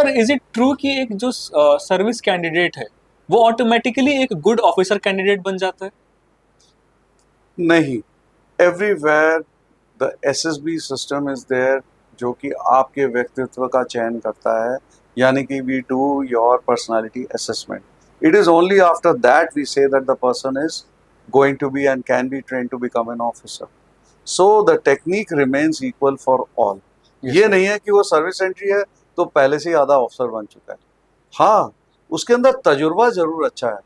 Sir is it true कि एक जो सर्विस कैंडिडेट है वो ऑटोमेटिकली एक गुड ऑफिसर कैंडिडेट बन जाता है? नहीं, everywhere the SSB system is there, जो कि आपके व्यक्तित्व का चयन करता है, यानी कि we do your personality assessment. It is only after that we say that the person is going to be and can be train to become an officer. So the technique remains equal for all. ये नहीं है कि वो service entry है तो पहले से ही आधा ऑफिसर बन चुका है. हाँ, उसके अंदर तजुर्बा जरूर अच्छा है,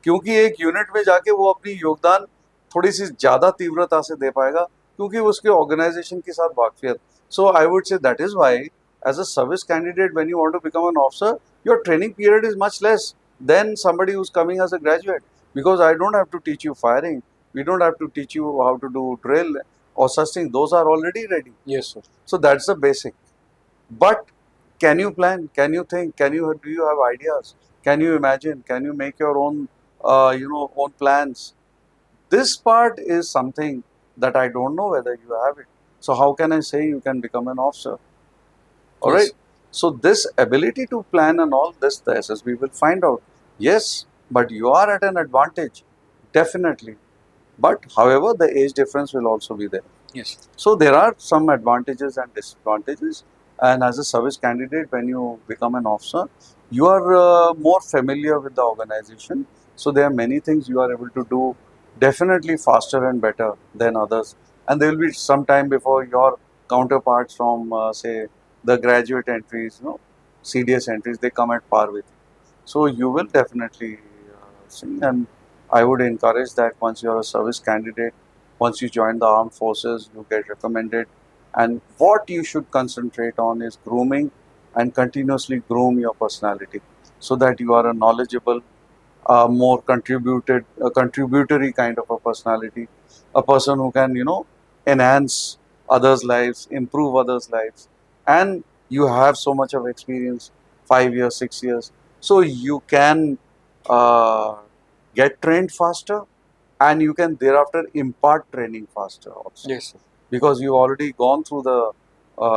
क्योंकि एक यूनिट में जाके वो अपनी योगदान थोड़ी सी ज्यादा तीव्रता से दे पाएगा, क्योंकि उसके ऑर्गेनाइजेशन के साथ वाकफियत. So I would say that is why as a service candidate when you want to become an officer, your training period is much less than somebody who's coming as a graduate, because I don't have to teach you firing, we don't have to teach you how to do drill or such things. Those are already ready. Yes, sir. So that's the basic. But can you plan, can you think, do you have ideas, can you imagine, can you make your own own plans? This part is something that I don't know whether you have it. So how can I say you can become an officer? All Yes. right. So this ability to plan and all this, the SSB will find out. Yes, but you are at an advantage, definitely. But however, the age difference will also be there. Yes. So there are some advantages and disadvantages. And as a service candidate, when you become an officer, you are more familiar with the organization. So there are many things you are able to do definitely faster and better than others. And there will be some time before your counterparts from, say, the graduate entries, CDS entries, they come at par with you. So you will definitely see. And I would encourage that once you are a service candidate, once you join the armed forces, you get recommended. And what you should concentrate on is grooming and continuously groom your personality, so that you are a knowledgeable, more contributory kind of a personality, a person who can, enhance others' lives, improve others' lives, and you have so much of experience, 5 years, 6 years, so you can uh, get trained faster, and you can thereafter impart training faster also. Yes, sir. Because you've already gone through the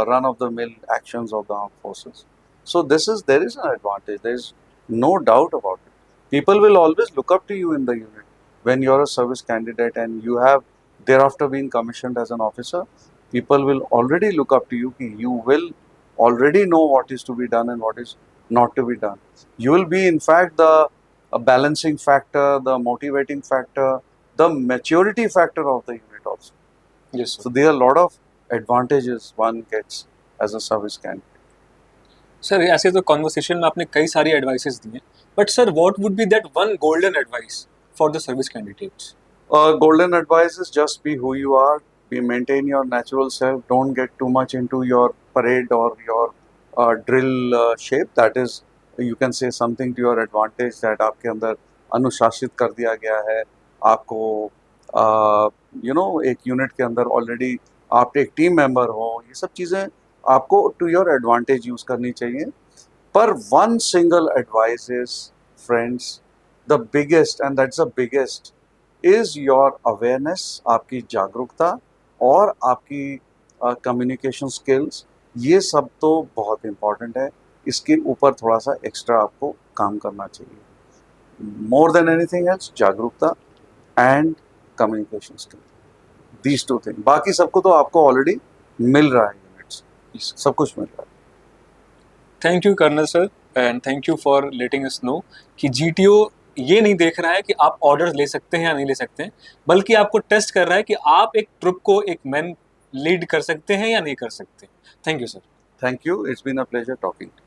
run-of-the-mill actions of the armed forces. So there is an advantage. There is no doubt about it. People will always look up to you in the unit when you're a service candidate and you have thereafter been commissioned as an officer. People will already look up to you. You will already know what is to be done and what is not to be done. You will be, in fact, the balancing factor, the motivating factor, the maturity factor of the unit also. Yes, sir. So there are a lot of advantages one gets as a service candidate. Sir ऐसे तो conversation में आपने कई सारी advices दी हैं, but sir what would be that one golden advice for the service candidates? Golden advice is just be who you are, maintain your natural self, don't get too much into your parade or your drill shape. That is, you can say something to your advantage, that आपके अंदर अनुशासित कर दिया गया है. आपको एक unit के अंदर ऑलरेडी आप एक टीम मेंबर हो, ये सब चीज़ें आपको टू योर एडवांटेज यूज़ करनी चाहिए. पर one single advice is, friends, the biggest, and that's the biggest, is your awareness, आपकी जागरूकता और आपकी कम्युनिकेशन स्किल्स. ये सब तो बहुत इम्पॉर्टेंट है. इसके ऊपर थोड़ा सा एक्स्ट्रा आपको काम करना चाहिए. मोर देन एनीथिंग एल्स, जागरूकता and communication skill, these two thing. बाकी सबको तो आपको ऑलरेडी मिल रहा है, यूनिट्स सब कुछ मिल रहा है. Thank you colonel sir, and thank you for letting us know कि जीटीओ ये नहीं देख रहा है कि आप ऑर्डर्स ले सकते हैं या नहीं ले सकते हैं, बल्कि आपको टेस्ट कर रहा है कि आप एक ट्रुप को, एक मैन लीड कर सकते हैं या नहीं कर सकते. Thank you sir. Thank you. It's been a pleasure talking to you.